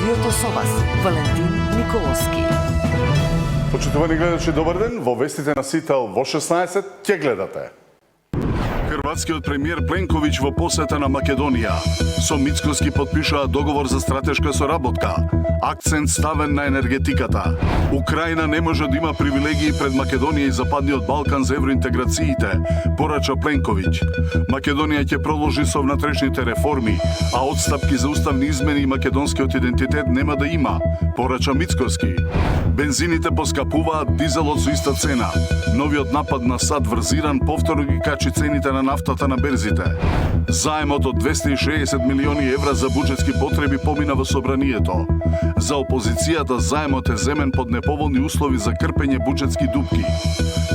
студиото со вас, Валентин Николовски. Почитувани гледачи, добар ден. Во вестите на Сител во 16 ќе гледате. Хрватскиот премиер Пленковиќ во посета на Македонија. Со Мицкоски подпишаа договор за стратешка соработка. Акцент ставен на енергетиката. Украина не може да има привилегии пред Македонија и Западниот Балкан за евроинтеграциите, порача Пленковиќ. Македонија ќе продолжи со внатрешните реформи, а отстапки за уставни измени и македонскиот идентитет нема да има, порача Мицкоски. Бензините поскапуваат, дизелот со иста цена. Новиот напад на САД врзиран повторно ги качи цените на нафтата на берзите. Заемот од 260 милиони евра за буџетски потреби помина во собранието. За опозицијата заемот е земен под неповолни услови за крпење буџетски дупки.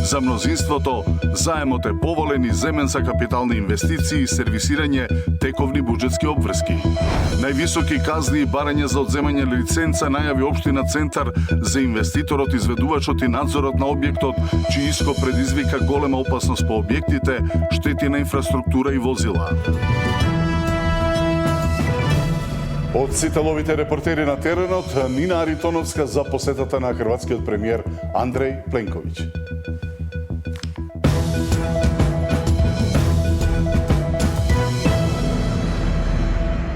За мнозинството заемот е поволен и земен за капитални инвестиции и сервисирање тековни буџетски обврски. Највисоки казни и барање за одземање лиценца најави општина Центар за инвеститорот, изведувачот и надзорот на објектот, чиј иско предизвика голема опасност по објектите, штети на инфраструктура и возила. Од Сителовите репортери на теренот, Нина Аритоновска за посетата на хрватскиот премиер Андреј Пленковиќ.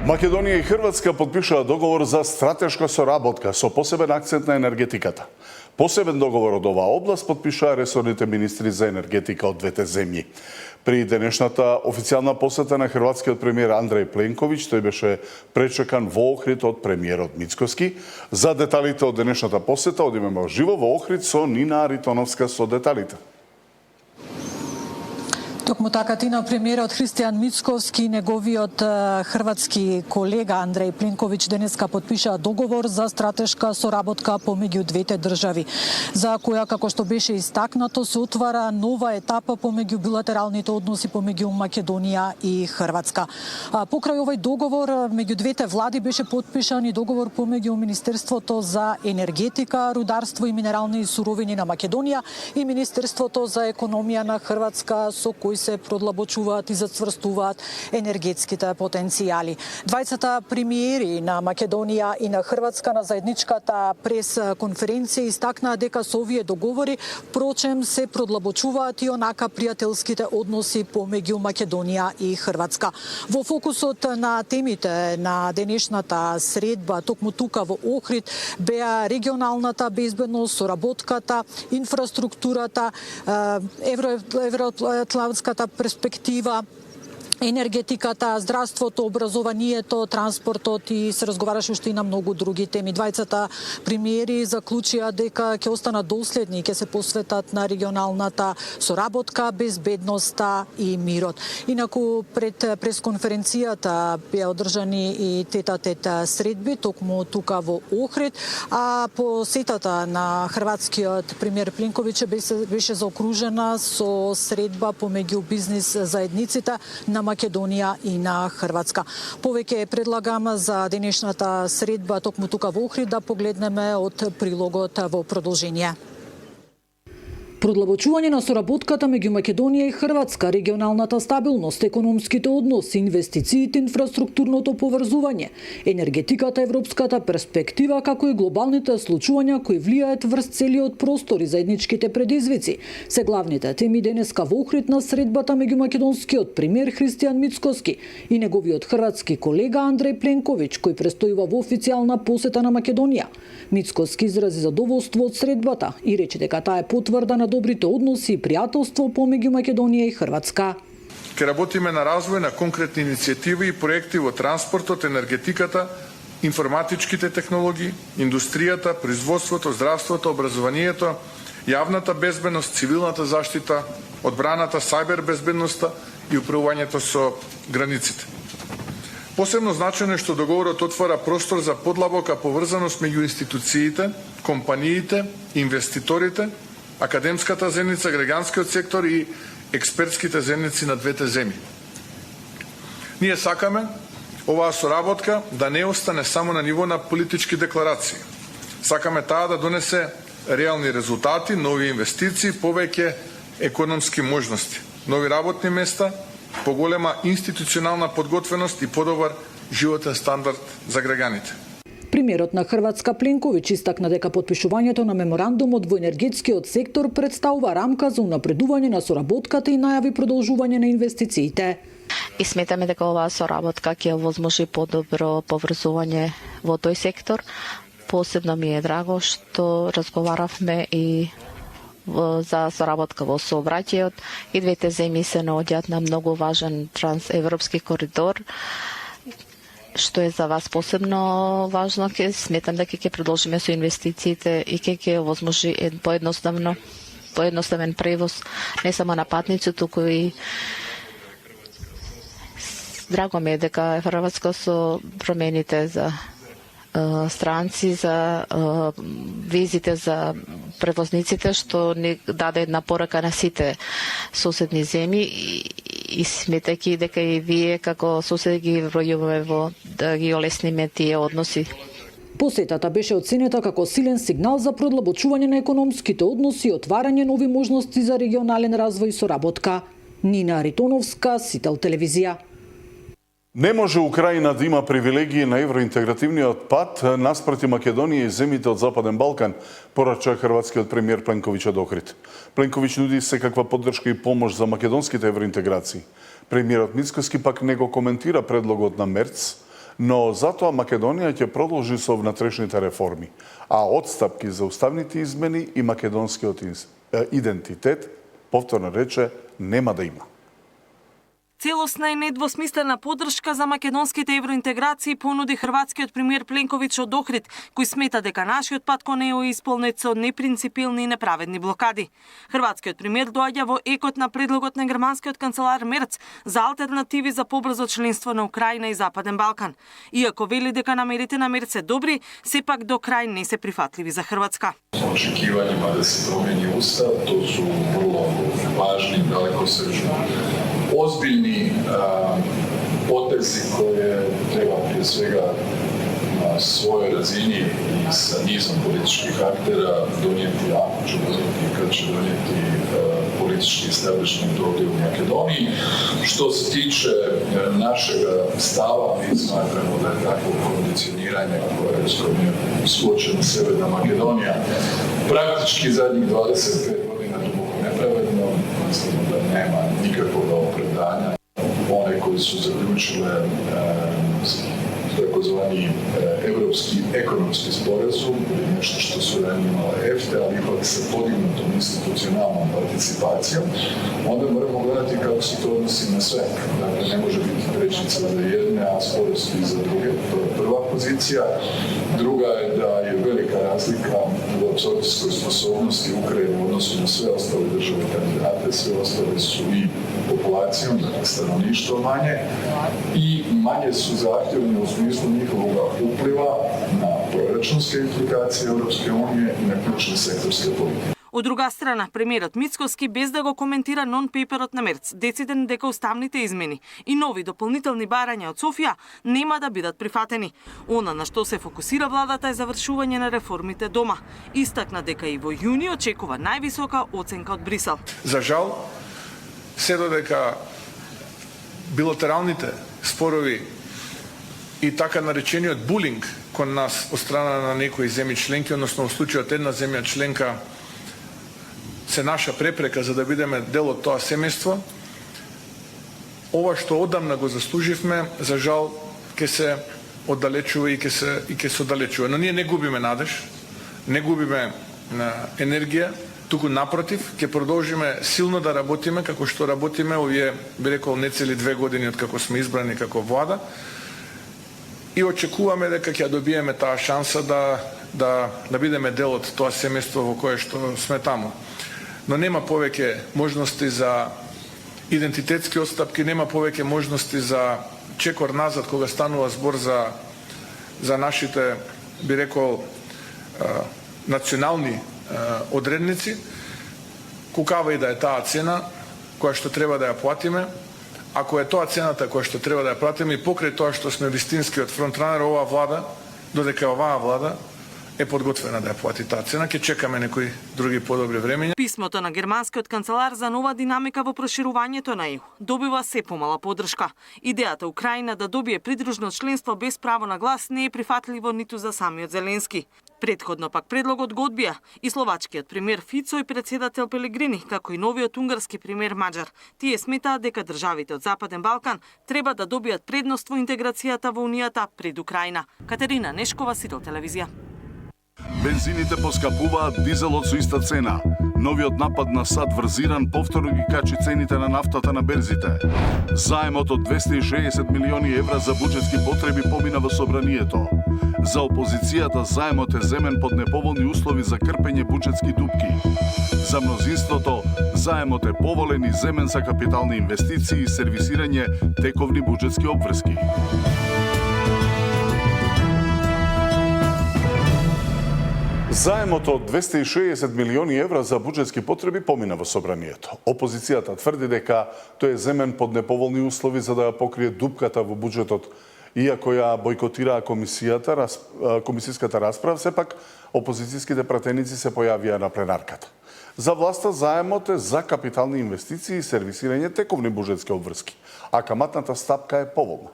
Македонија и Хрватска подпишаа договор за стратешка соработка со посебен акцент на енергетиката. Посебен договор од оваа област подпишаа ресорните министри за енергетика од двете земји. При денешната официјална посета на хрватскиот премиер Андреј Пленковиќ, тој беше пречекан во Охрид од премиерот Мицкоски. За деталите од денешната посета одиме живо во Охрид со Нина Аритоновска со деталите. Токму така тина премиерот Христијан Мицковски и неговиот хрватски колега Андреј Пленковиќ денеска подпишаа договор за стратешка соработка помеѓу двете држави, за која, како што беше истакнато, се отвара нова етапа помеѓу билатералните односи помеѓу Македонија и Хрватска. Покрај овој договор меѓу двете влади беше подпишан и договор помеѓу Министерството за енергетика, рударство и минерални суровини на Македонија и Министерството за економија на Хрватска, со кој се продлабочуваат и зацврстуваат енергетските потенцијали. Двајцата премиери на Македонија и на Хрватска на заедничката прес-конференција истакнаа дека со овие договори прочем се продлабочуваат и онака пријателските односи помеѓу Македонија и Хрватска. Во фокусот на темите на денешната средба, токму тука во Охрид, беа регионалната безбедност, соработката, инфраструктурата, евроатлантската перспектива, енергетиката, здравството, образованието, транспортот и се разговараше уште и на многу други теми. Двајцата премиери заклучија дека ќе останат доследни и ќе се посветат на регионалната соработка, безбедноста и мирот. Инаку пред пресконференцијата беа одржани и тет-а-тет средби токму тука во Охрид, а посетата на хрватскиот премиер Пленковиќ беше заокружена со средба помеѓу бизнис заедниците на Македонија и на Хрватска. Повеќе предлагам за денешната средба токму тука во Охрид да погледнеме од прилогот во продолжение. Продлабочување на соработката меѓу Македонија и Хрватска, регионалната стабилност, економските односи, инвестициите, инфраструктурното поврзување, енергетиката, европската перспектива, како и глобалните случувања кои влијаат врз целиот простор и заедничките предизвици, се главните теми денеска во Охрид на средбата меѓу македонскиот премиер Христијан Мицкоски и неговиот хрватски колега Андреј Пленковиќ, кој престојува во официјална посета на Македонија. Мицкоски изрази задоволство од средбата и рече дека таа е потврда на добрите односи и пријателство помеѓу Македонија и Хрватска. Ке работиме на развој на конкретни иницијативи и проекти во транспортот, енергетиката, информатичките технологии, индустријата, производството, здравството, образованието, јавната безбедност, цивилната заштита, одбраната, сајбер безбедноста и управувањето со границите. Посебно значено е што договорот отвара простор за подлабока поврзаност меѓу институциите, компаниите, инвеститорите, академската заедница, граѓанскиот сектор и експертските заедници на двете земји. Ние сакаме оваа соработка да не остане само на ниво на политички декларации. Сакаме таа да донесе реални резултати, нови инвестиции, повеќе економски можности, нови работни места, поголема институционална подготвеност и подобар животен стандард за граѓаните. Премиерот на Хрватска Пленковиќ истакна дека потпишувањето на меморандумот во енергетскиот сектор представува рамка за унапредување на соработката и најави продолжување на инвестициите. И сметаме дека оваа соработка ќе овозможи подобро поврзување во тој сектор. Посебно ми е драго што разговаравме и за соработка во сообраќајот и двете земји се наоѓаат на многу важен трансевропски коридор, што е за вас посебно важно. Сметам дека ќе продолжиме со инвестициите и ќе овозможи поедноставен превоз не само на патници, туку и драго ми е дека Хрватска со промените за странци, за визите за превозниците, што ни даде една порака на сите соседни земји и сметајќи дека и вие како соседи ги вројуваме во да ги олесниме тие односи. Посетата беше оценета како силен сигнал за продлабочување на економските односи и отварање нови можности за регионален развој и соработка. Нина Ритоновска, Сител телевизија. Не може Украина да има привилегии на евроинтегративниот пат наспроти Македонија и земјите од Западен Балкан, порача хрватскиот премиер Пленковиќ од Охрид. Пленковиќ нуди секаква поддршка и помош за македонските евроинтеграции. Премиерот Мицкоски пак не го коментира предлогот на Мерц, но затоа Македонија ќе продолжи со внатрешните реформи, а отстапки за уставните измени и македонскиот идентитет, повторно рече, нема да има. Целосна и недвосмислена поддршка за македонските евроинтеграции понуди хрватскиот премиер Пленковиќ од Охрид, кој смета дека нашиот пат кон ЕУ е исполнет со непринципилни и неправедни блокади. Хрватскиот премиер доаѓа во екот на предлогот на германскиот канцелар Мерц за алтернативи за побрзо членство на Украина и Западен Балкан. Иако вели дека намерите на Мерц се добри, сепак до крај не се прифатливи за Хрватска. Очекивањима да се промени устав, тоа су врло важни, далекосечни, ozbiljni potezi koje treba prije svega na svojoj razini i sa nizom političkih aktera donijeti, ako će donijeti, kad će donijeti politički establishment ovdje u Makedoniji. Što se tiče našeg stava, mi smatramo da je takvo kondicioniranje koje je suočena Severna Makedonija praktički zadnjih 25 godina duboko nepravedno. Mislimo da nema nikakvog opravdanja. One koji su zaključile takozvani evropski ekonomski sporazum ili nešto što su ranije imale EFTA, ali ipak sa podignutom institucionalnom participacijom, onda moramo gledati kako se to odnosi na sve. Dakle, ne može biti prečnica za jedne, a sporosti za druge. To je prva pozicija. Druga je da je velika razlika u apsorpcijskoj sposobnosti Ukrajine u odnosu na sve ostale države kandidate. Sve ostale su i populacijom, dakle stanovništvo manje, i manje su zahtjevne u smislu njihovog upliva na proračunske implikacije Europske unije i na ključne sektorske politike. Од друга страна, премиерот Мицкоски, без да го коментира нон-пейперот на Мерц, дециден дека уставните измени и нови дополнителни барања од Софија нема да бидат прифатени. Она на што се фокусира владата е завршување на реформите дома. Истакна дека и во јуни очекува највисока оценка од Брисел. За жал, се додека билатералните спорови и така наречениот булинг кон нас од страна на некои земји членки, односно во случајот една земја членка се наша препрека за да бидеме дел од тоа семејство, ова што одамна го заслуживме, за жал, ќе се оддалечува и ќе се оддалечува. Но ние не губиме надеж, не губиме енергија, туку напротив, ќе продолжиме силно да работиме, како што работиме овие, би рекол, нецели 2 години од како сме избрани како влада, и очекуваме дека ќе добиеме таа шанса да бидеме дел од тоа семејство во кое што сме таму. Но нема повеќе можности за идентитетски отстапки, нема повеќе можности за чекор назад кога станува збор за нашите, би рекол, национални одредници, кукава и да е таа цена која што треба да ја платиме. Ако е тоа цената која што треба да ја платиме и покрај тоа што сме вистинскиот фронтранер оваа влада, додека оваа влада е подготвена да ја плати таа цена. Ќе чекаме некои други подобри времења. Писмото на германскиот канцелар за нова динамика во проширувањето на ЕУ добива се помала поддршка. Идејата Украина да добие придружно членство без право на глас не е прифатливо ниту за самиот Зеленски. Предходно пак предлогот го одбија и словачкиот премиер Фицо и председател Пелегрини, како и новиот унгарски премиер Маџар. Тие сметаат дека државите од Западен Балкан треба да добијат предност во интеграцијата во Унијата пред Украина. Катерина Нешкова, Сител телевизија. Бензините поскапуваат, дизелот со иста цена. Новиот напад на САД врзиран повторно ги качи цените на нафтата на берзите. Заемот од 260 милиони евра за буџетски потреби помина во собранието. За опозицијата заемот е земен под неповолни услови за крпење буџетски дупки. За мнозинството заемот е поволен и земен за капитални инвестиции и сервисирање тековни буџетски обврски. Заемот од 260 милиони евра за буџетски потреби помина во собранието. Опозицијата тврди дека тој е земен под неповолни услови за да ја покрие дупката во буџетот. Иако ја бойкотираа комисиската расправа, сепак опозицијските пратеници се појавија на пленарката. За власта заемот е за капитални инвестиции и сервисирање тековни буџетски обврски, а каматната стапка е поволна.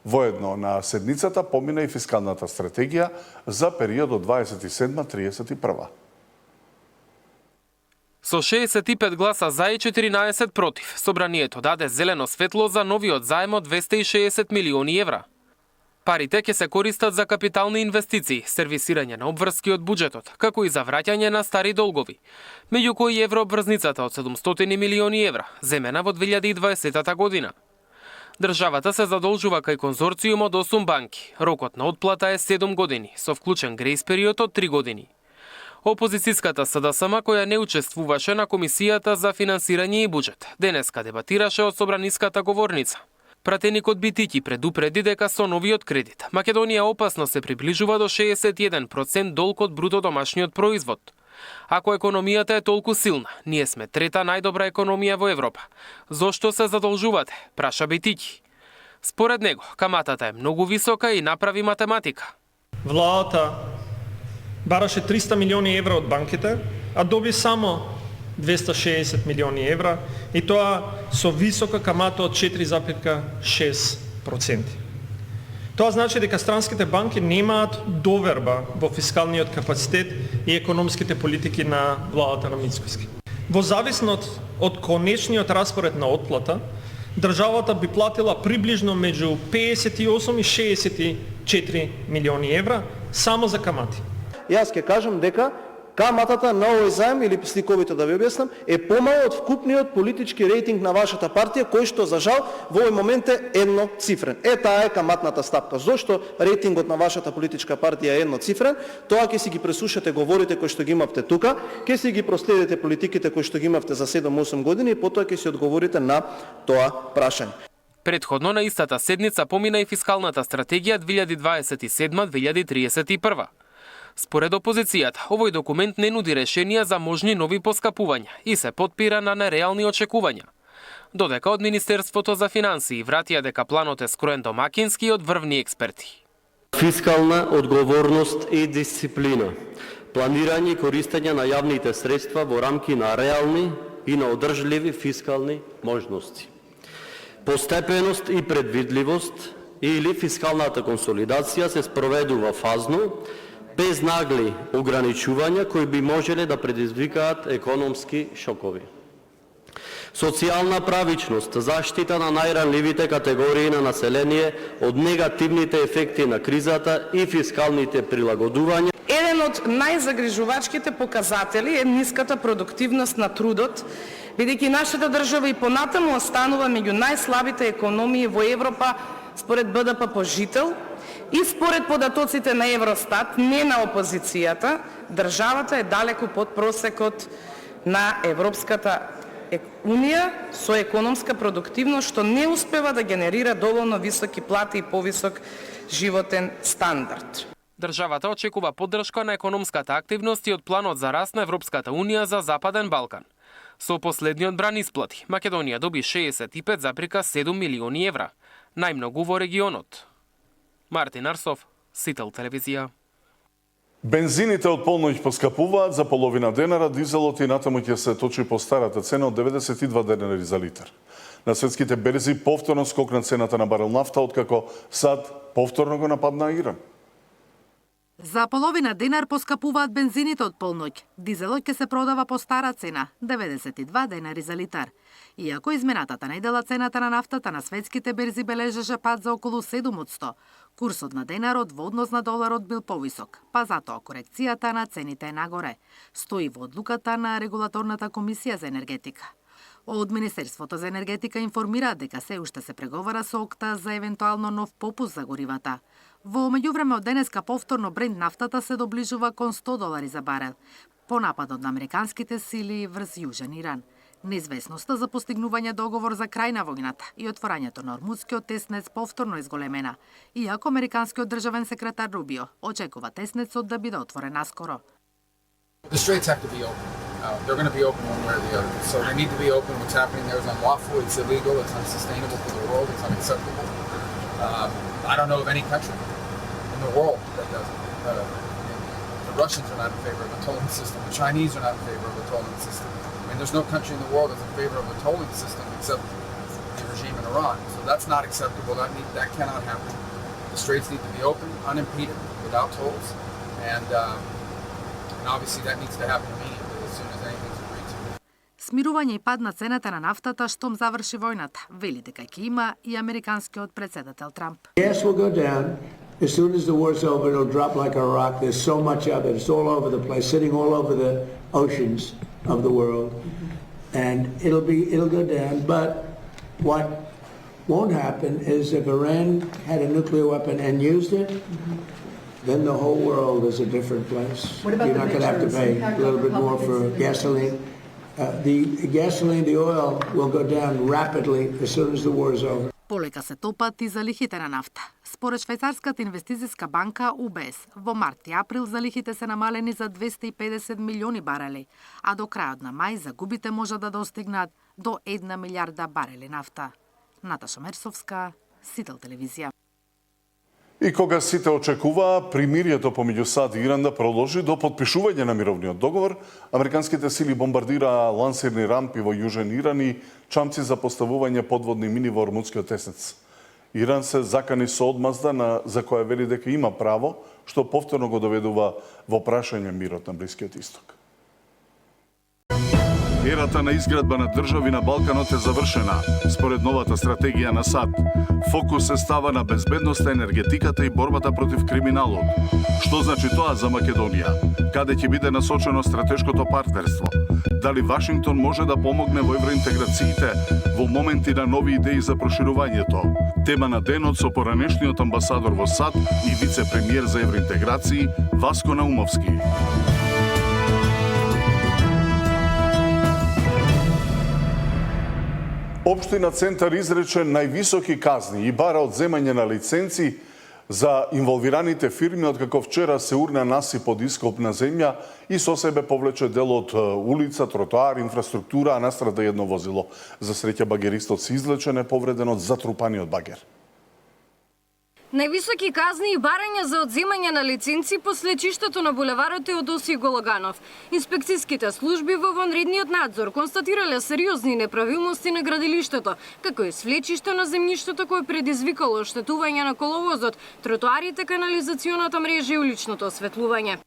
Воедно на седницата помина и фискалната стратегија за периодот 27-31. Со 65 гласа за и 14 против, собранието даде зелено светло за новиот заем од 260 милиони евра. Парите ќе се користат за капитални инвестиции, сервисирање на обврски од буџетот, како и за враќање на стари долгови, меѓу кои еврообврзницата од 700 милиони евра, земена во 2020 година. Државата се задолжува кај конзорциум од 8 банки. Рокот на отплата е 7 години, со вклучен грејс период од 3 години. Опозицијската СДСМ, која не учествуваше на Комисијата за финансирање и буџет, денеска дебатираше од собраниската говорница. Пратеникот Битики предупреди дека со новиот кредит Македонија опасно се приближува до 61% долг од бруто домашниот производ. Ако економијата е толку силна, ние сме трета најдобра економија во Европа. Зошто се задолжувате? Праша Битики. Според него, каматата е многу висока и направи математика. Владата бараше 300 милиони евра од банките, а доби само 260 милиони евра и тоа со висока камата од 4,6%. Тоа значи дека странските банки немаат доверба во фискалниот капацитет и економските политики на владата на Мицкоски. Во зависност од конечниот распоред на отплата, државата би платила приближно меѓу 58 и 64 милиони евра само за камати. Јас ќе кажам дека каматата на овој заем, или сликовито да ви објаснам, е помало од вкупниот политички рейтинг на вашата партија, кој што за жал во овој момент е едноцифрен. Таа е каматната стапка. Зошто рейтингот на вашата политичка партија е едноцифрен? Тоа ќе си ги пресушате говорите кои што ги имавте тука, ќе си ги проследите политиките кои што ги имавте за 7-8 години и потоа ќе си одговорите на тоа прашање. Предходно на истата седница помина и фискалната стратегија 2027-2031. Според опозицијата, овој документ не нуди решенија за можни нови поскапувања и се потпира на нереални очекувања. Додека од Министерството за финансии вратија дека планот е скроен домакински од врвни експерти. Фискална одговорност и дисциплина. Планирање и користење на јавните средства во рамки на реални и на одржливи фискални можности. Постепеност и предвидливост или фискалната консолидација се спроведува фазно, без нагли ограничувања кои би можеле да предизвикаат економски шокови. Социјална правичност, заштита на најранливите категории на население од негативните ефекти на кризата и фискалните прилагодувања. Еден од најзагрижувачките показатели е ниската продуктивност на трудот, бидејќи нашата држава и понатаму останува меѓу најслабите економии во Европа според БДП по жител. И според податоците на Евростат, не на опозицијата, државата е далеку под просекот на Европската Унија со економска продуктивност, што не успева да генерира доволно високи плати и повисок животен стандард. Државата очекува поддршка на економската активност и од планот за раст на Европската Унија за Западен Балкан. Со последниот бран исплати, Македонија доби 65,7 милиони евра, најмногу во регионот. Мартин Арсов, Сител телевизија. Бензините од полноќ поскапуваат за половина денара, дизелот и натаму ќе се точи по старата цена од 92 денари за литар. На светските берзи повторно скокна цената на барел нафта, откако САД повторно го нападна Иран. За половина денар поскапуваат бензините од полноќ. Дизелот ќе се продава по стара цена, 92 денари за литар. Иако изменатата недела цената на нафтата на светските берзи бележеше пад за околу 7%, курсот на денарот во однос на доларот бил повисок, па затоа корекцијата на цените е нагоре, стои во одлуката на Регулаторната комисија за енергетика. Од Министерството за енергетика информира дека се уште се преговара со ОКТА за евентуално нов попуст за горивата. Во меѓувреме од денеска повторно Брент нафтата се доближува кон $100 за барел, по нападот на американските сили врз Јужен Иран. Неизвестноста за постигнување договор за крај на војната и отворањето на Ормудскиот теснец повторно изголемена, иако американскиот државен секретар Рубио очекува теснецот да биде отворен наскоро. The straits have to be open. They're going to be open one way or the other. So they need to be open. What's happening there is unlawful, it's illegal, it's unsustainable for the world, it's unacceptable. I don't know of any country in the world that does it. The Russians are not in favor of a tolling system. The Chinese are not in favor of a tolling system. I mean, there's no country in the world that's in favor of a tolling system except the regime in Iran. So that's not acceptable. That cannot happen. The straits need to be open, unimpeded, without tolls. And obviously that needs to happen immediately as soon as anything's agreed to. Смирување и пад на цената на нафтата штом заврши војната, вели дека ќе има и американскиот председател Трамп. Gas will go down. As soon as the war's over, it'll drop like a rock. There's so much of it. It's all over the place, sitting all over the oceans of the world. And it'll go down. But what won't happen is if Iran had a nuclear weapon and used it, then the whole world is a different place. You're not going to have to pay a little bit more for gasoline. The gasoline, the oil will go down rapidly as soon as the war is over. Полека се топат и залихите на нафта. Според Швајцарската инвестицијска банка UBS, во март и април залихите се намалени за 250 милиони барели, а до крајот на мај загубите може да достигнат до 1 милиарда барели нафта. Наташа Мерсовска, Сител телевизија. И кога сите очекуваа примирието помеѓу САД и Иран да продолжи до потпишување на мировниот договор, американските сили бомбардираа лансерни рампи во Јужен Иран и чамци за поставување подводни мини во Ормудскиот теснец. Иран се закани со одмазда за која вели дека има право, што повторно го доведува во прашање мирот на Блискиот Исток. Ерата на изградба на држави на Балканот е завршена, според новата стратегија на САД. Фокус се става на безбедноста, енергетиката и борбата против криминалот. Што значи тоа за Македонија? Каде ќе биде насочено стратешкото партнерство? Дали Вашингтон може да помогне во евроинтеграциите во моменти на нови идеи за проширувањето? Тема на денот со поранешниот амбасадор во САД и вице-премиер за евроинтеграции Васко Наумовски. Општина Центар изрече највисоки казни и бара одземање на лиценци за инволвираните фирми, откако вчера се урна насип од ископна земја и со себе повлече дел од улица, тротоар, инфраструктура, а настрада едно возило. За среќа багеристот се излече неповреден од затрупаниот багер. Највисоки казни и барања за одземање на лиценци по слечиштето на булеварот Теодосиј Гологанов. Инспекцијските служби во вонредниот надзор констатирале сериозни неправилности на градилиштето, како и свлечиште на земјиштето кое предизвикало оштетување на коловозот, тротоарите, канализационата мрежа и уличното осветлување.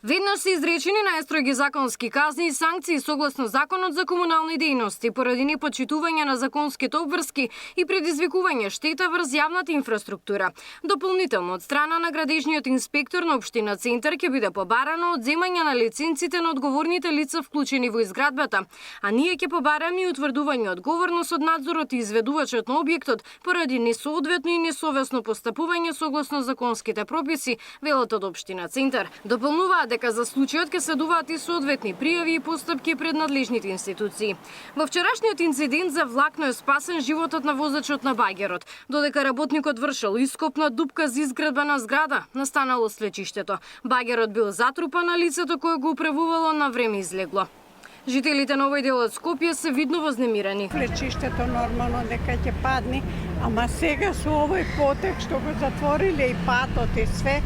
Веднаш се изречени најстроги законски казни и санкции согласно Законот за комунални дејности поради непочитување на законските обврски и предизвикување штета врз јавната инфраструктура. Дополнително од страна на градежниот инспектор на општина Центар ќе биде побарано одземање на лиценците на одговорните лица вклучени во изградбата, а ние ќе побараме и утврдување одговорност од надзорот и изведувачот на објектот поради несоодветно и несовесно постапување согласно законските прописи, велат од општина Центар. Дополнуваат дека за случајот ќе следуваат и соодветни пријави и постапки пред надлежните институции. Во вчерашниот инцидент за влакно е спасен животот на возачот на багерот, додека работникот вршел ископна дупка за изградба на зграда, настанало слечиштето. Багерот бил затрупан, а лицето кое го управувало на време излегло. Жителите на овој дел од Скопје се видно вознемирени. Слечиштето нормално дека ќе падне, Ама сега со овој потек што го затвориле и патот и све,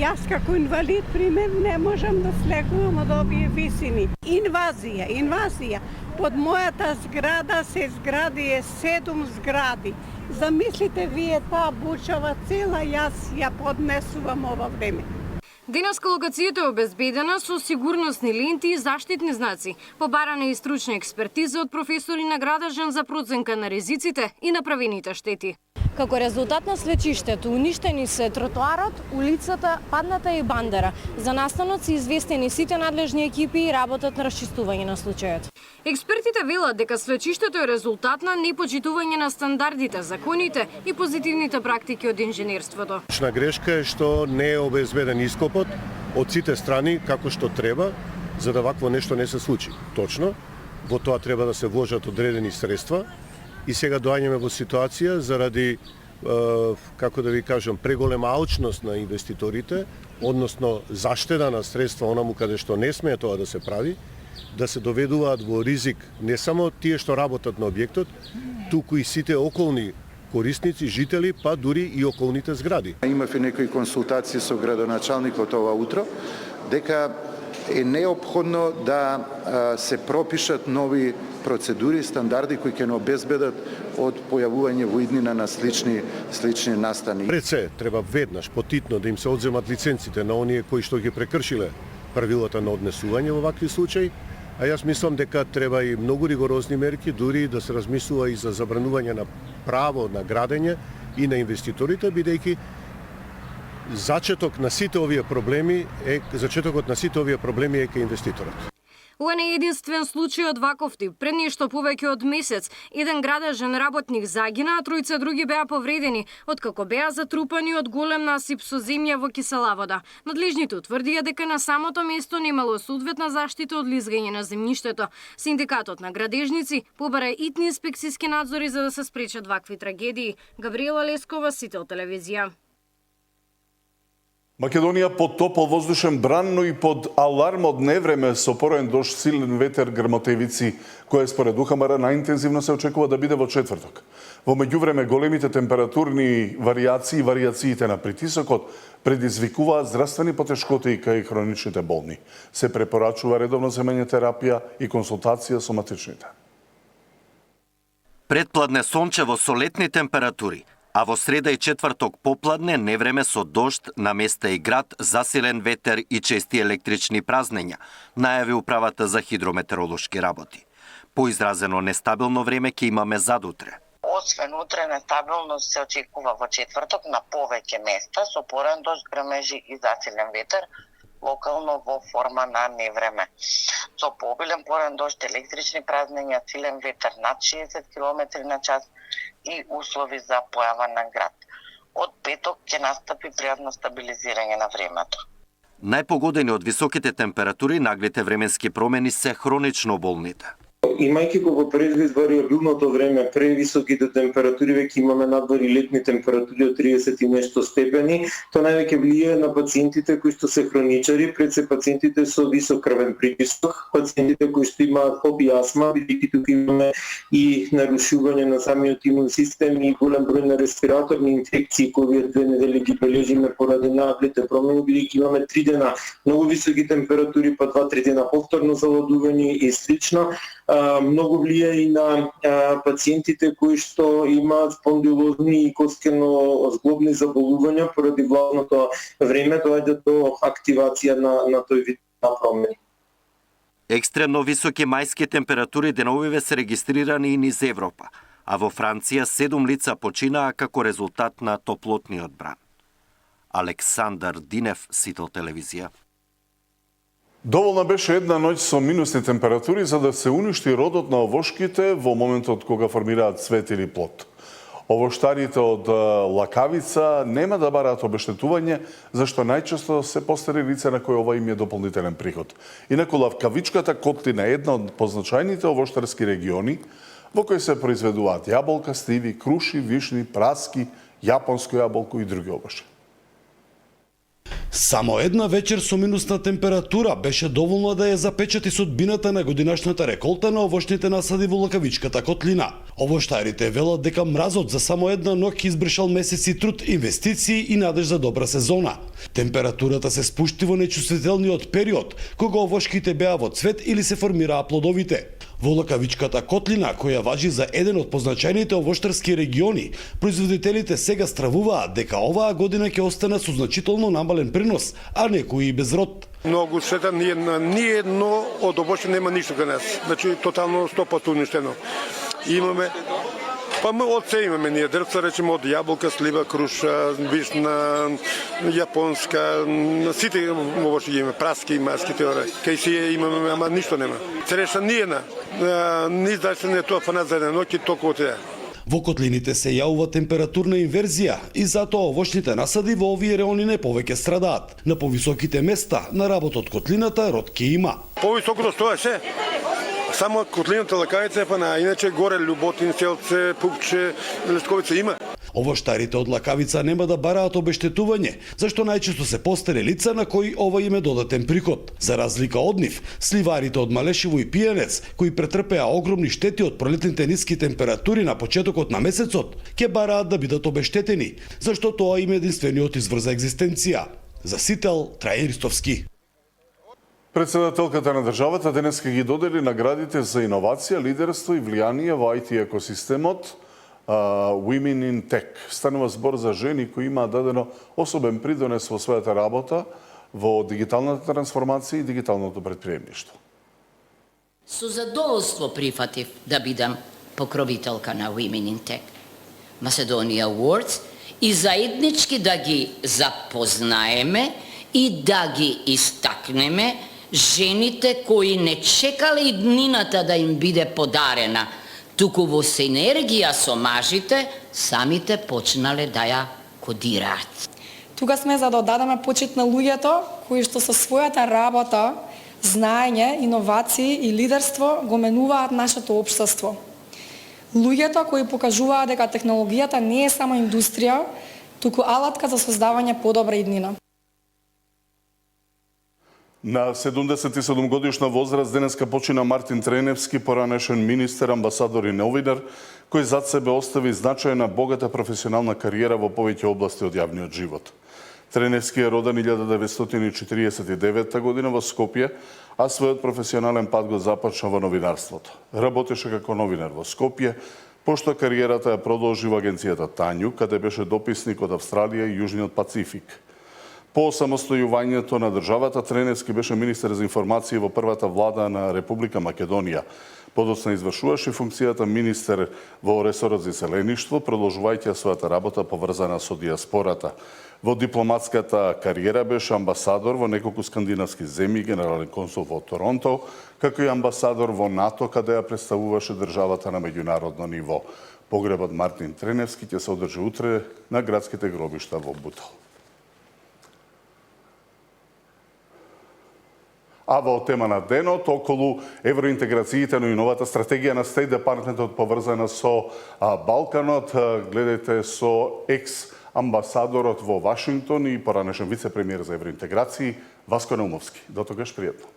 јас како инвалид, пример, не можам да слегувам од овие висини. Инвазија. Под мојата зграда се изгради 7 згради. Замислите вие таа бучава цела, јас ја поднесувам ова време. Денеска локацијата е обезбедена со сигурносни ленти и заштитни знаци. Побарана и стручна експертиза од професори на Градажан за проценка на ризиците и направените штети. Како резултат на свлечиштето, уништени се тротоарот, улицата, падната и бандера. За настанот се известени сите надлежни екипи и работат на расчистување на случајот. Експертите велат дека свлечиштето е резултат на непочитување на стандардите, законите и позитивните практики од инженерството. Лична грешка е што не е обезбеден ископот од сите страни како што треба, за да вакво нешто не се случи. Точно, во тоа треба да се вложат одредени средства. И сега доаѓаме во ситуација заради, како да ви кажам, преголема алчност на инвеститорите, односно заштеда на средства онаму каде што не смее тоа да се прави, да се доведуваат во ризик не само тие што работат на објектот, туку и сите околни корисници, жители, па дури и околните згради. Имавме некои консултации со градоначалникот ова утро, дека е неопходно да се пропишат нови процедури, стандарди кои ќе не обезбедат од појавување во иднина на слични настани. Пред се треба веднаш потитно да им се одземат лиценците на оние кои што ги прекршиле правилата на однесување во вакви случаи, а јас мислам дека треба и многу ригорозни мерки, дури да се размислува и за забранување на право на градење и на инвеститорите, бидејќи зачетокот на сите овие проблеми е кај инвеститорот. Ова не е единствен случај од ваков тип. Пред нешто повеќе од месец, еден градажен работник загина, а тројца други беа повредени, откако беа затрупани од голем насип со земја во кисела вода. Надлежните утврдија дека на самото место немало соодветна заштита од лизгање на земјиштето. Синдикатот на градежници побара итни инспекцијски надзори за да се спречат вакви трагедии. Габриела Лескова, Сител телевизија. Македонија под топол воздушен бран, но и под аларм од невреме со пороен дожд, силен ветер, грмотевици, која според УХМР најинтензивно се очекува да биде во четврток. Во меѓувреме големите температурни варијации и варијациите на притисокот предизвикуваат здравствени потешкоти кај хроничните болни. Се препорачува редовно земење терапија и консултација со матичните. Предпладне сончево со летни температури, а во среда и четврток попладне невреме со дожд, на места и град, засилен ветер и чести електрични празнења, најави управата за хидрометеоролошки работи. Поизразено нестабилно време ќе имаме задутре. Освен утре, нестабилност се очекува во четврток на повеќе места со порен дожд, грмежи и засилен ветер, локално во форма на невреме. Со пообилен порен дожд, електрични празнења, силен ветер над 60 км на час и услови за појава на град. Од петок ќе настапи пријатно стабилизирање на времето. Најпогодени од високите температури, наглите временски промени се хронично болните. Имајќи го во предвид вариабилното време, превисоките температури, веќе имаме надвор и летни температури од 30 и нешто степени, тоа највеќе влијае на пациентите кои што се хроничари, пред се пациентите со висок крвен притисок, пациентите кои што имаат хоб и астма, бидејќи тука имаме и нарушување на самиот имун систем и голем број на респираторни инфекции кои овие 2 недели ги бележиме поради наглите промени, бидејќи имаме 3 дена многу високи температури, па 2-3 дена повторно заладување и слично. Многу влијае и на пациентите кои што имаат спондилозни и коскено-зглобни заболувања поради влажното време, доаѓа до активација на тој вид на промени. Екстремно високи мајски температури деновиве се регистрирани и низ Европа, а во Франција 7 лица починаа како резултат на топлотниот бран. Александар Динев, Сител телевизија. Доволна беше една ноќ со минусни температури за да се уништи родот на овошките во моментот кога формираат цвет или плод. Овоштарите од лакавица нема да бараат обештетување, зашто најчесто се постари лица на кои ова им е дополнителен приход. Инаку лакавичката котлина е една од позначајните овоштарски региони во кои се произведуваат јаболка, сливи, круши, вишни, праски, јапонско јаболко и други овошји. Само една вечер со минусна температура беше доволна да ја запечати судбината на годинашната реколта на овошните насади во лакавичката котлина. Овоштарите велат дека мразот за само една ноќ избршал месеци труд, инвестиции и надеж за добра сезона. Температурата се спушти во нечувствителниот период, кога овошките беа во цвет или се формираа плодовите. Во Лакавичката котлина, која важи за еден од позначајните овоштарски региони, производителите сега стравуваат дека оваа година ќе остана со значително намален принос, а некои и без род. Многу штета, ни едно од овоште нема ништо кај нас. Значи тотално 100% уништено. Имаме мы од се имаме ние дрвца, речеме од јаболка, слива, круша, вишна, јапонска, сите овоште имаме, праски, маски, теоре. Кај си имаме, ама ништо нема. Цреша ни една. Ни значи не тоа фанат за една ноќ и толку теа. Во котлините се јавува температурна инверзија и затоа овошните насади во овие реони не повеќе страдаат. На повисоките места на работот котлината род ке има. Повисокото стоеше. Само котлината Лакавица, па на иначе горе Љуботин, Селце, Пупче, Лесковица има. Овоштарите од Лакавица нема да бараат обештетување, зашто најчесто се постаре лица на кои ова им е додатен приход. За разлика од нив, сливарите од Малешево и Пијанец, кои претрпеа огромни штети од пролетните ниски температури на почетокот на месецот, ќе бараат да бидат обештетени, зашто тоа им е единствениот извор за екзистенција. За Сител, Трајан Ристовски. Председателката на државата денеска ги додели наградите за иновација, лидерство и влијание во IT екосистемот Women in Tech. Станува збор за жени кои имаат дадено особен придонес во својата работа во дигиталната трансформација и дигиталното претприемништво. Со задоволство прифатив да бидам покровителка на Women in Tech Macedonia Awards и заеднички да ги запознаеме и да ги истакнеме жените кои не чекале иднината да им биде подарена, туку во синергија со мажите самите почнале да ја кодираат. Тука сме за да дадеме почит на луѓето кои што со својата работа, знаење, иновации и лидерство го менуваат нашето општество. Луѓето кои покажуваат дека технологијата не е само индустрија, туку алатка за создавање подобра иднина. На 77 годишна возраст денеска почина Мартин Треневски, поранешен министер, амбасадор и новинар, кој зад себе остави значајна богата професионална кариера во повеќе области од јавниот живот. Треневски е роден 1949 година во Скопје, а својот професионален пат го започна во новинарството. Работеше како новинар во Скопје, пошто кариерата ја продолжи во агенцијата Тању, каде беше дописник од Австралија и Јужниот Пацифик. По самостојувањето на државата, Треневски беше министер за информации во првата влада на Република Македонија. Подоцна извршуваше функцијата министер во ресорот за селеништво, продолжувајќи својата работа поврзана со диаспората. Во дипломатската кариера беше амбасадор во неколку скандинавски земји, генерален консул во Торонто, како и амбасадор во НАТО, каде ја представуваше државата на меѓународно ниво. Погребот Мартин Треневски ќе се одржи утре на градските гробишта во Бутал. А во тема на денот, околу евроинтеграциите, но и новата стратегија на State Departmentот поврзана со Балканот, гледајте со екс-амбасадорот во Вашингтон и поранешен вице-премиер за евроинтеграции Васко Наумовски. До тогаш пријатно.